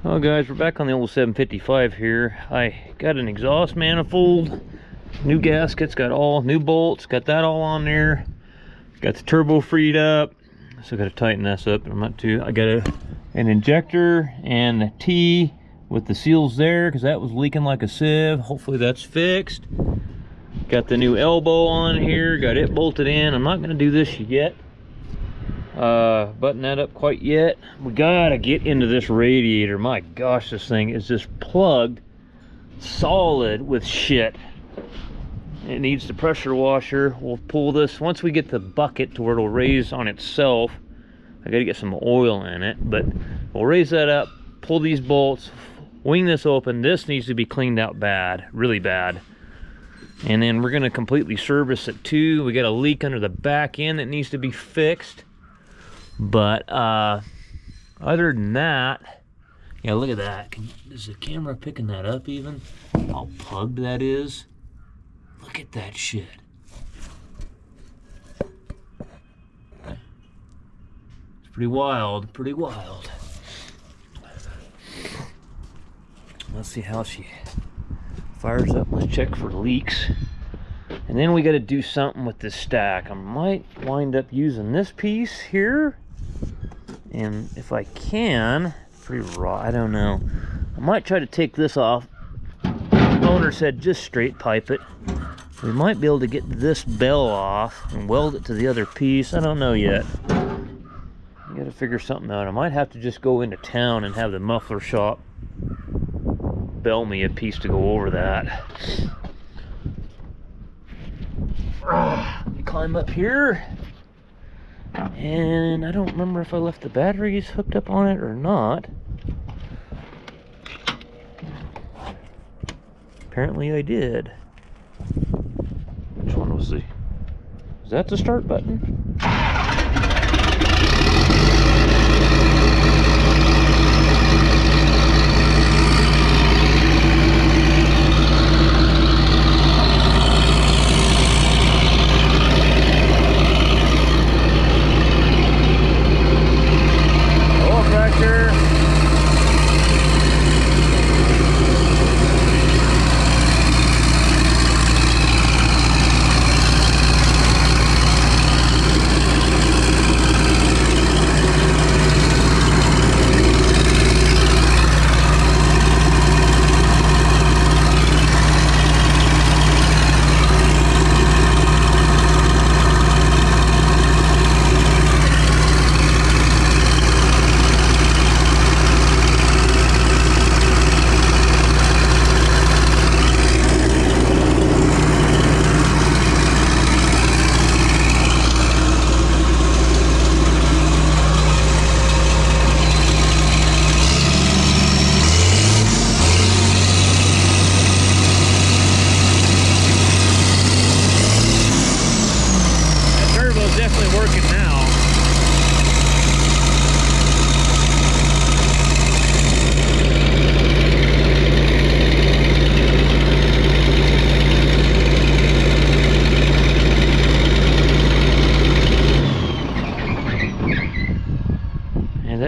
Well guys, we're back on the old 755 here. I got an exhaust manifold, new gaskets, got all new bolts, got that all on there. Got the turbo freed up. Still got to tighten this up. I'm not too. I got an injector and a T with the seals there because that was leaking like a sieve. Hopefully that's fixed. Got the new elbow on here. Got it bolted in. I'm not going to do this yet. Button that up quite yet. We gotta get into this radiator. My gosh, this thing is just plugged solid with shit. It needs the pressure washer. We'll pull this once we get the bucket to where it'll raise on itself. I gotta get some oil in it, but we'll raise that up, pull these bolts, wing this open. This needs to be cleaned out bad, really bad. And then we're gonna completely service it too. We got a leak under the back end that needs to be fixed. But other than that, yeah, look at that. Is the camera picking that up even? How plugged that is? Look at that shit. It's pretty wild, pretty wild. Let's see how she fires up. Let's check for leaks. And then we got to do something with this stack. I might wind up using this piece here. And if I can, pretty raw, I don't know. I might try to take this off. The owner said just straight pipe it. We might be able to get this bell off and weld it to the other piece. I don't know yet. I gotta figure something out. I might have to just go into town and have the muffler shop bell me a piece to go over that. Climb up here. And I don't remember if I left the batteries hooked up on it or not. Apparently I did. Which one was the... Is that the start button?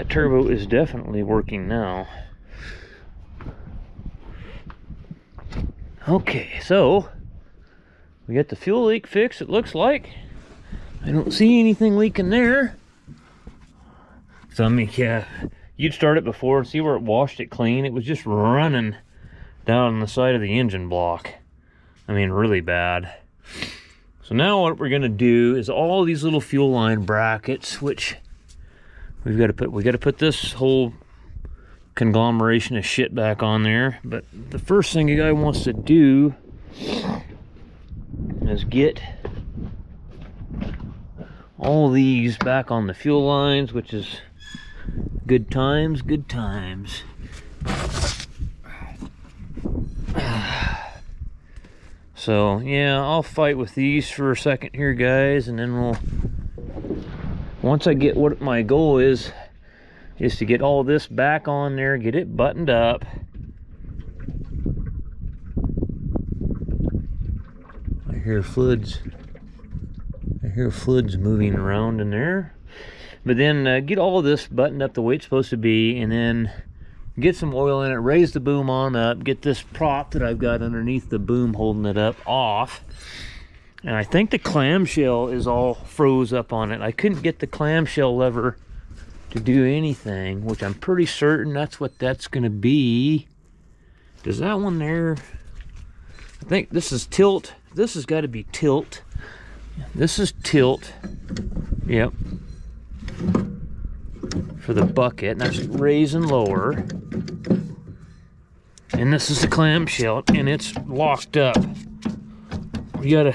Turbo is definitely working now. Okay, so we got the fuel leak fixed, it looks like. I don't see anything leaking there. So I mean, yeah, you'd start it before and see where it washed it clean. It was just running down on the side of the engine block. I mean, really bad. So now what we're gonna do is all these little fuel line brackets, which we got to put this whole conglomeration of shit back on there. But the first thing a guy wants to do is get all these back on the fuel lines, which is good times, good times. So yeah, I'll fight with these for a second here, guys, and then we'll, once I get what my goal is to get all this back on there, get it buttoned up. I hear fluids moving around in there. But then get all of this buttoned up the way it's supposed to be, and then get some oil in it, raise the boom on up, get this prop that I've got underneath the boom holding it up off. And I think the clamshell is all froze up on it. I couldn't get the clamshell lever to do anything, which I'm pretty certain that's what that's gonna be. Does that one there, I think this is tilt. This has got to be tilt. This is tilt. Yep. For the bucket, and that's raise and lower. And this is the clamshell, and it's locked up. We gotta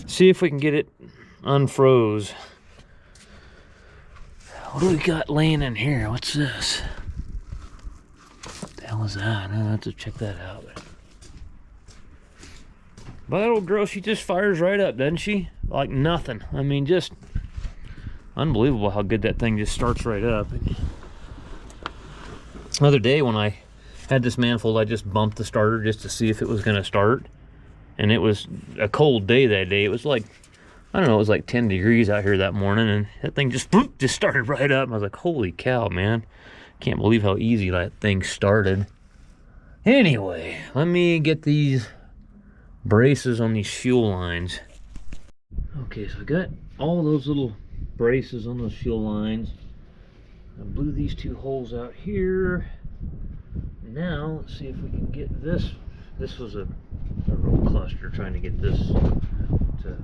see if we can get it unfroze. What do we got laying in here? What's this? What the hell is that? I'll have to check that out. But that old girl, she just fires right up, doesn't she? Like nothing. I mean, just unbelievable how good that thing just starts right up. The other day when I had this manifold, I just bumped the starter just to see if it was going to start. And it was a cold day that day. It was like, I don't know, it was like 10 degrees out here that morning, and that thing just started right up. And I was like, holy cow, man. Can't believe how easy that thing started. Anyway, let me get these braces on these fuel lines. Okay, so I got all those little braces on those fuel lines. I blew these two holes out here. Now let's see if we can get this. This was a real cluster trying to get this to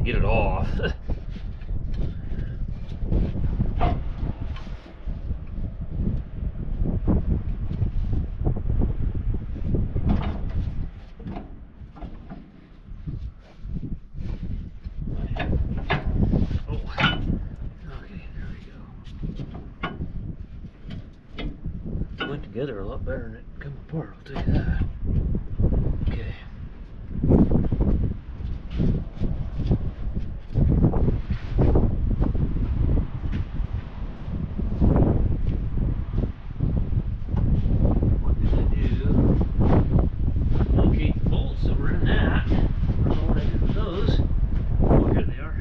get it off. Together a lot better than it come apart, I'll tell you that. Okay. What did I do? Locate the bolts that were in that. I don't know what I did with those. Oh, here they are.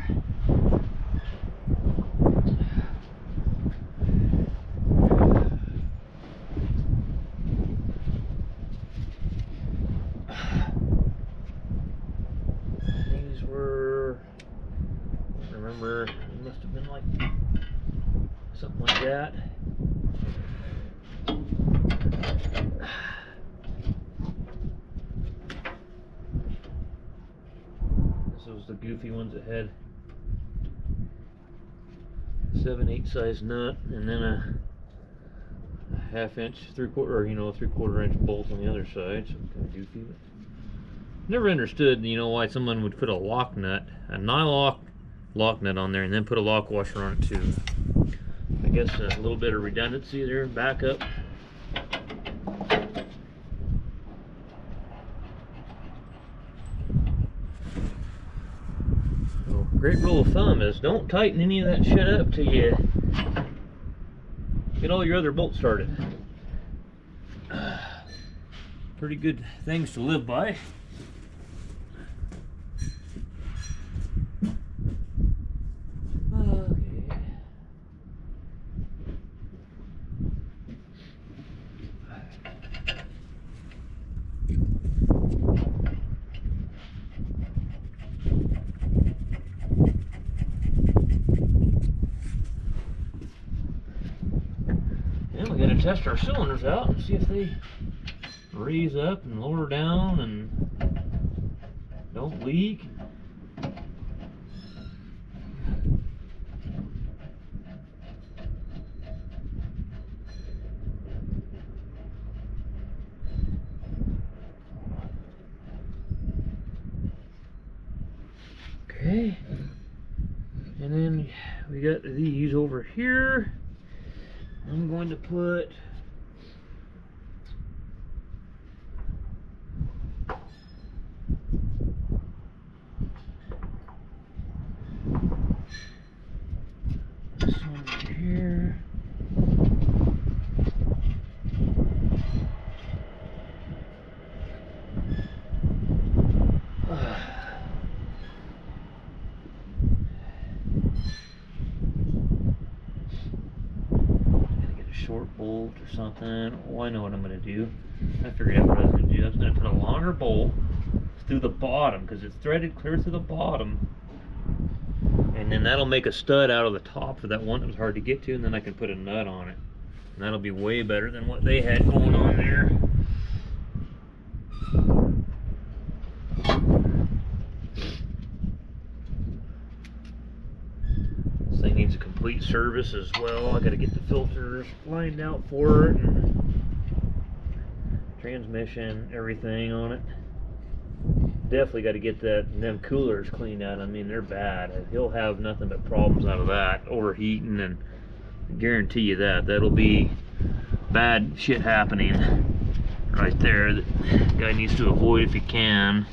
It must have been like something like that. This was the goofy ones that had 7/8 size nut, and then a half-inch, 3/4, or a 3/4 inch bolt on the other side. So kind of goofy. But never understood, why someone would put a lock nut, a nylock lock nut on there, and then put a lock washer on it too. I guess a little bit of redundancy there, backup. So, great rule of thumb is don't tighten any of that shit up till you get all your other bolts started. Pretty good things to live by. We got to test our cylinders out and see if they raise up and lower down and don't leak. Okay, and then we got these over here. I'm going to put this one right here. short bolt or something. Oh, I know what I'm gonna do. I figured out what I was gonna do. I was gonna put a longer bolt through the bottom because it's threaded clear through the bottom, and then that'll make a stud out of the top for that one that was hard to get to, and then I can put a nut on it, and that'll be way better than what they had going on there. This thing needs a complete service as well. I got to get the filters lined out for it, and transmission, everything on it. Definitely got to get them coolers cleaned out. I mean, they're bad. He'll have nothing but problems out of that, overheating, and I guarantee you that'll be bad shit happening right there that the guy needs to avoid if he can.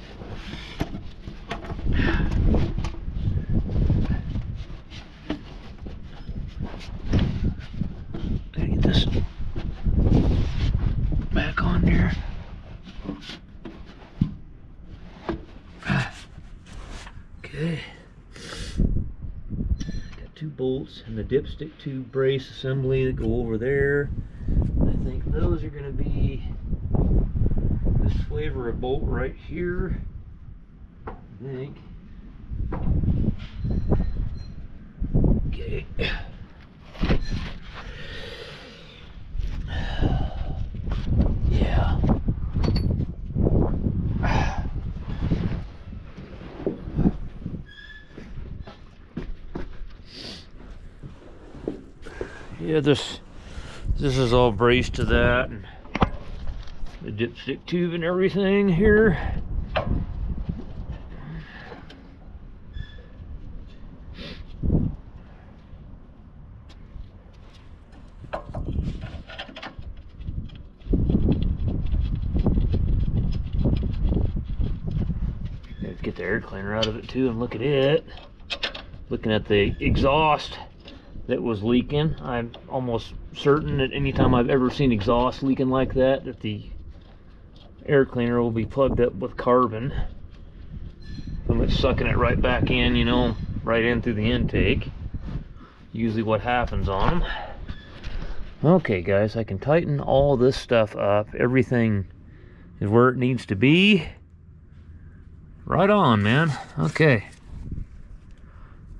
Gotta get this back on there. Okay. Got 2 bolts and the dipstick tube brace assembly that go over there. I think those are going to be this flavor of bolt right here. I think. Okay. Yeah. Yeah, this is all braced to that, and the dipstick tube and everything here. Let's get the air cleaner out of it too and look at it. Looking at the exhaust that was leaking. I'm almost certain that anytime I've ever seen exhaust leaking like that, that the air cleaner will be plugged up with carbon from it sucking it right back in, you know, right in through the intake. Usually what happens on them. Okay guys, I can tighten all this stuff up. Everything is where it needs to be. Right on, man. Okay.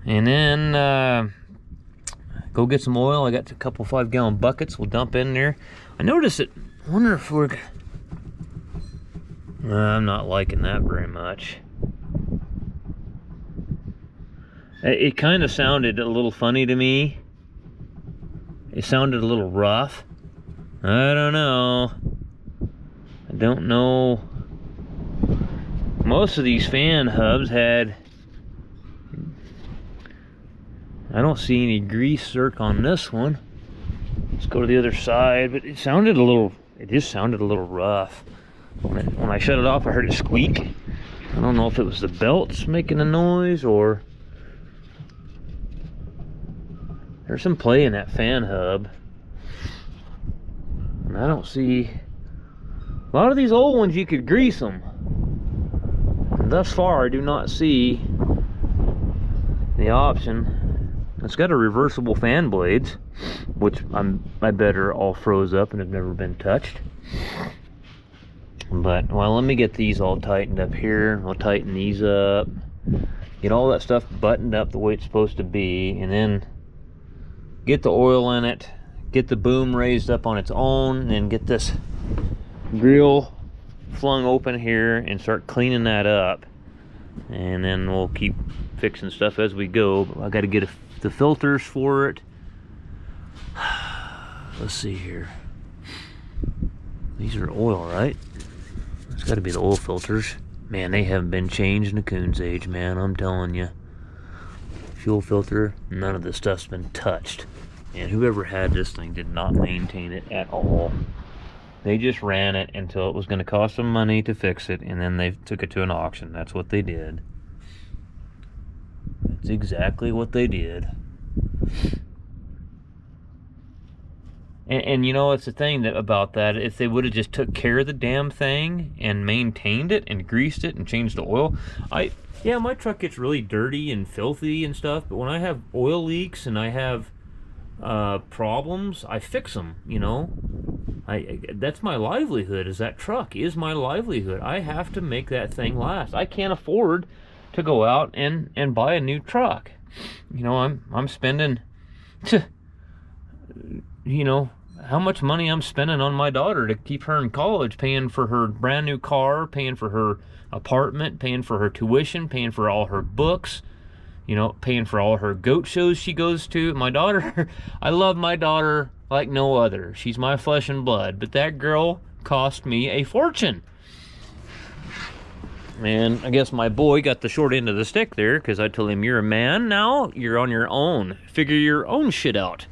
And then go get some oil. I got a couple 5-gallon buckets we'll dump in there. I noticed it. I wonder if we're... I'm not liking that very much. It kind of sounded a little funny to me. It sounded a little rough. I don't know. I don't know. Most of these fan hubs had... I don't see any grease circ on this one. Let's go to the other side, but it just sounded a little rough. When I shut it off, I heard it squeak. I don't know if it was the belts making a noise or there's some play in that fan hub. And I don't see... A lot of these old ones, you could grease them. And thus far, I do not see the option. It's got a reversible fan blades, which I bet are all froze up and have never been touched. But, well, let me get these all tightened up here. I'll tighten these up. Get all that stuff buttoned up the way it's supposed to be. And then get the oil in it. Get the boom raised up on its own. And then get this grill flung open here and start cleaning that up. And then we'll keep fixing stuff as we go. I got to get the filters for it. Let's see here. These are oil, right? It's got to be the oil filters. Man, they haven't been changed in a coon's age, man. I'm telling you. Fuel filter, none of this stuff's been touched. And whoever had this thing did not maintain it at all. They just ran it until it was going to cost them money to fix it, and then they took it to an auction. That's what they did. That's exactly what they did. And you know, it's the thing about that, if they would have just took care of the damn thing and maintained it and greased it and changed the oil. Yeah, my truck gets really dirty and filthy and stuff, but when I have oil leaks and I have problems, I fix them, you know. That's my livelihood. Is that truck is my livelihood. I have to make that thing last. I can't afford to go out and buy a new truck. You know, I'm spending, you know, how much money I'm spending on my daughter to keep her in college, paying for her brand new car, paying for her apartment, paying for her tuition, paying for all her books, you know, paying for all her goat shows she goes to. My daughter, I love my daughter like no other. She's my flesh and blood, but that girl cost me a fortune. And I guess my boy got the short end of the stick there, because I told him, you're a man now, you're on your own. Figure your own shit out.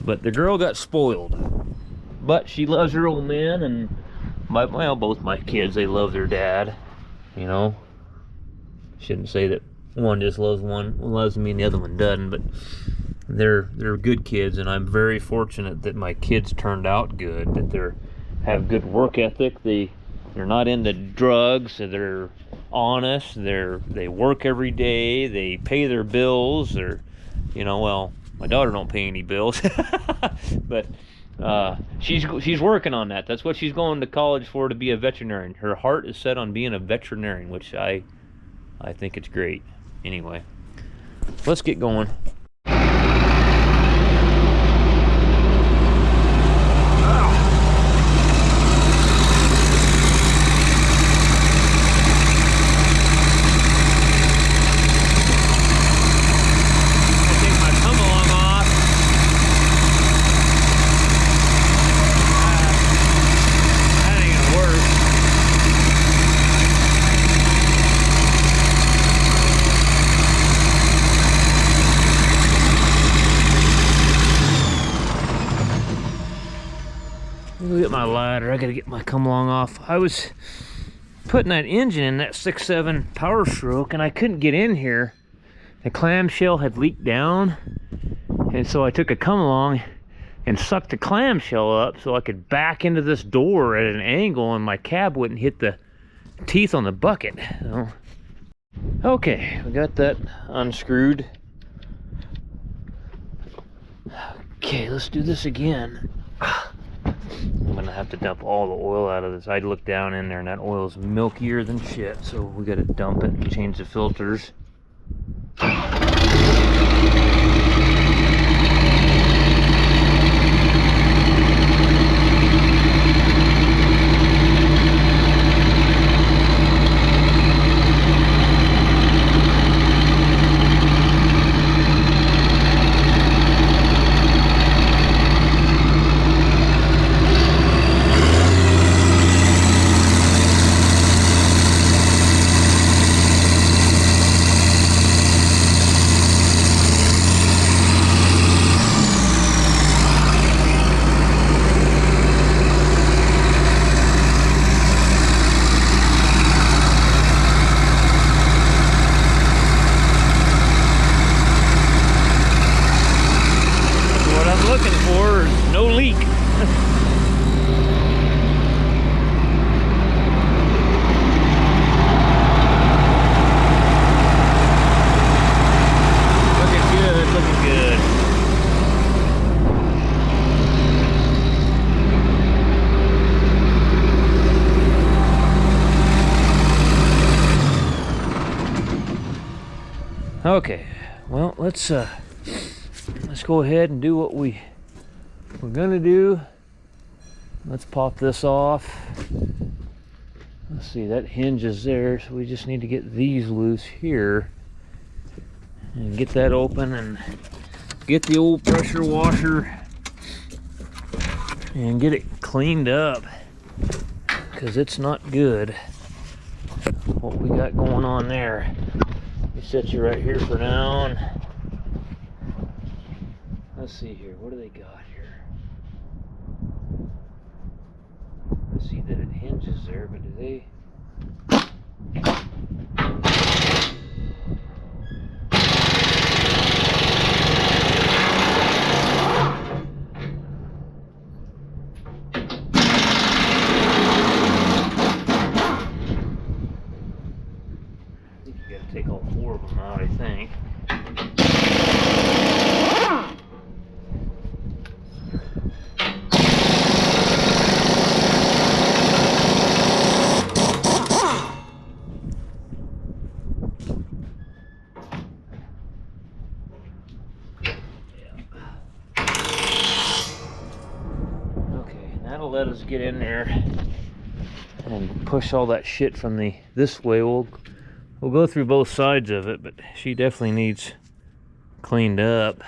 But the girl got spoiled. But she loves her old man, and well, both my kids, they love their dad. You know, shouldn't say that one just loves me and the other one doesn't, but they're good kids, and I'm very fortunate that my kids turned out good, that they have good work ethic, they're not into drugs, they're honest, they work every day, they pay their bills, you know, well, my daughter don't pay any bills, but she's working on that. That's what she's going to college for, to be a veterinarian. Her heart is set on being a veterinarian, which I think it's great. Anyway, let's get going. Get my ladder. I gotta get my come along off. I was putting that engine in that 6.7 Power Stroke, and I couldn't get in here. The clamshell had leaked down, and so I took a come along and sucked the clamshell up so I could back into this door at an angle, and my cab wouldn't hit the teeth on the bucket. So, okay, we got that unscrewed. Okay, let's do this again. I'm gonna have to dump all the oil out of this. I looked down in there and that oil's milkier than shit, so we gotta dump it and change the filters. Okay, well, let's go ahead and do what we're gonna do. Let's pop this off. Let's see, that hinge is there, so we just need to get these loose here and get that open and get the old pressure washer and get it cleaned up, because it's not good what we got going on there. Set you right here for now. And let's see here, what do they got here? Let's see that it hinges there, but do they? Take all four of them out, I think. that'll let us get in there and push all that shit from this way. We'll go through both sides of it, but she definitely needs cleaned up.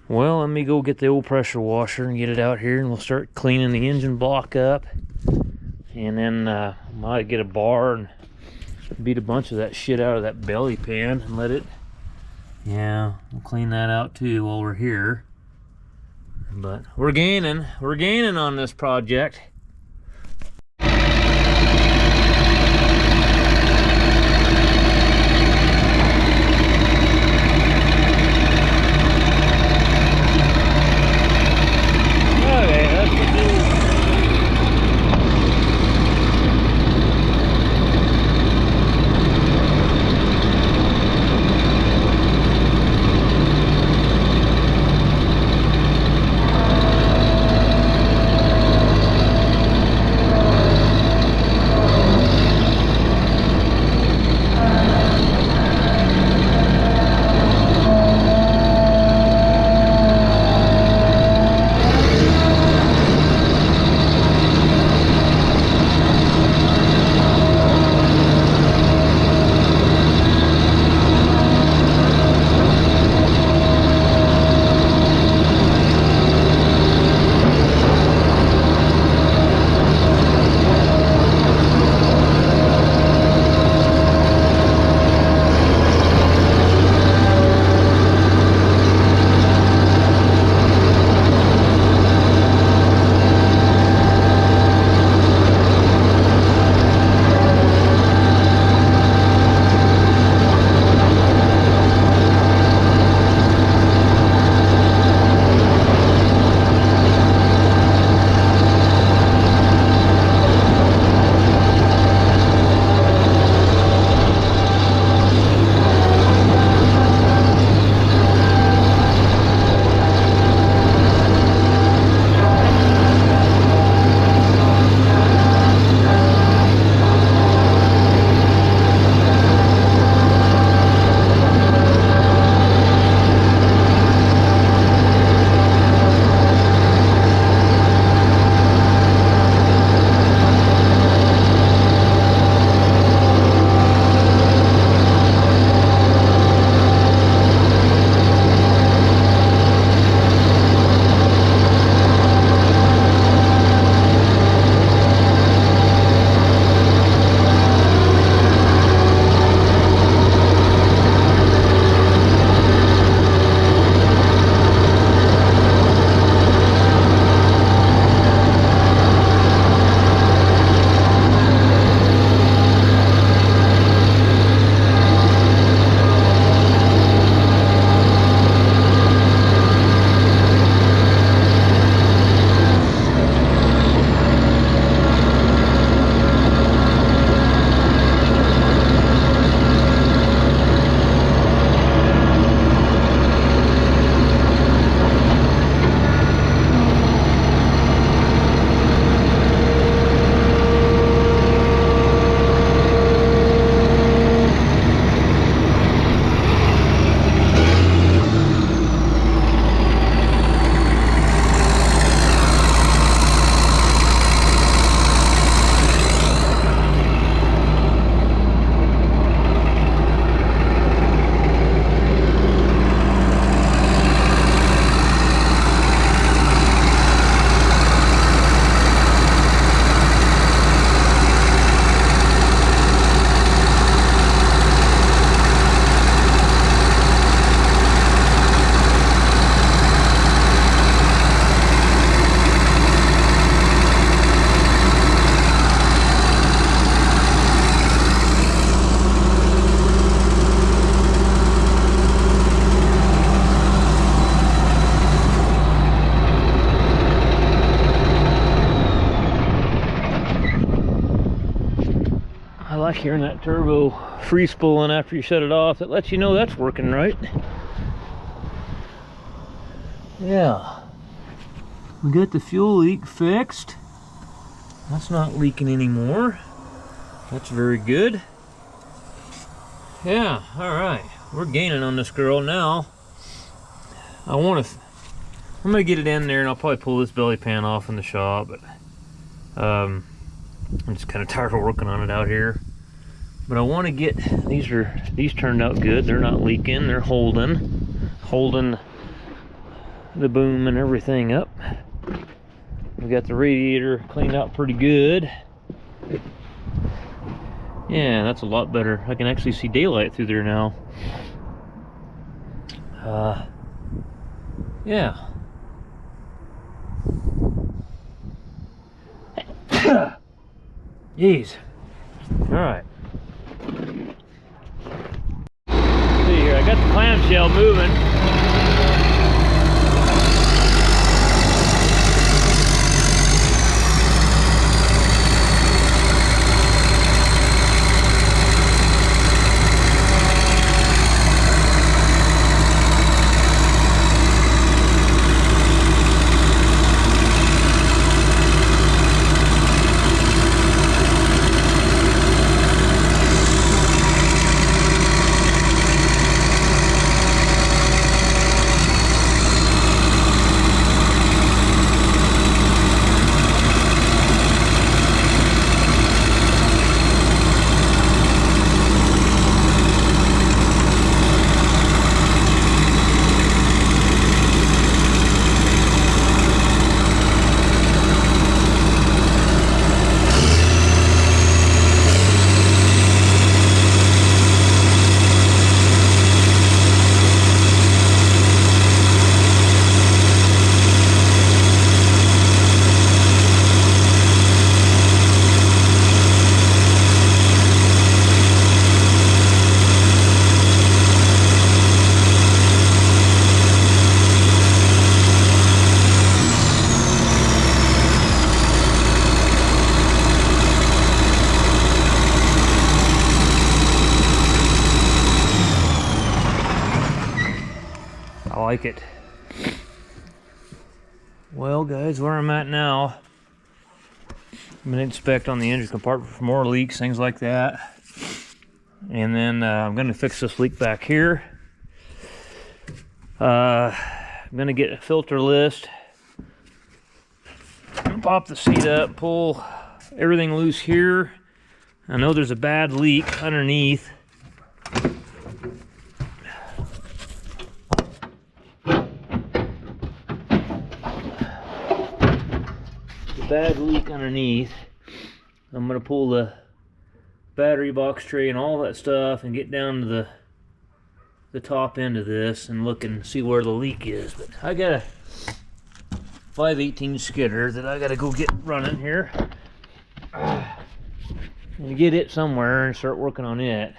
Well, let me go get the old pressure washer and get it out here, and we'll start cleaning the engine block up. And then might get a bar and beat a bunch of that shit out of that belly pan and let it, yeah, we'll clean that out too while we're here. But we're gaining on this project. like hearing that turbo free spooling after you shut it off. That lets you know that's working right. Yeah, we got the fuel leak fixed. That's not leaking anymore. That's very good. Yeah, all right, we're gaining on this girl now. I want to I'm gonna get it in there, and I'll probably pull this belly pan off in the shop, but I'm just kind of tired of working on it out here. But I want to get these turned out good. They're not leaking. They're holding the boom and everything up. We got the radiator cleaned out pretty good. Yeah, that's a lot better. I can actually see daylight through there now. Yeah. Jeez. All right. See here, I got the clamshell moving. I like it. Well, guys, where I'm at now, I'm gonna inspect on the engine compartment for more leaks, things like that. And then I'm gonna fix this leak back here. I'm gonna get a filter list, pop the seat up, pull everything loose here. I know there's a bad leak underneath. Bad leak underneath. I'm gonna pull the battery box tray and all that stuff and get down to the top end of this and look and see where the leak is. But I got a 5/18 skidder that I gotta go get running here and get it somewhere and start working on it.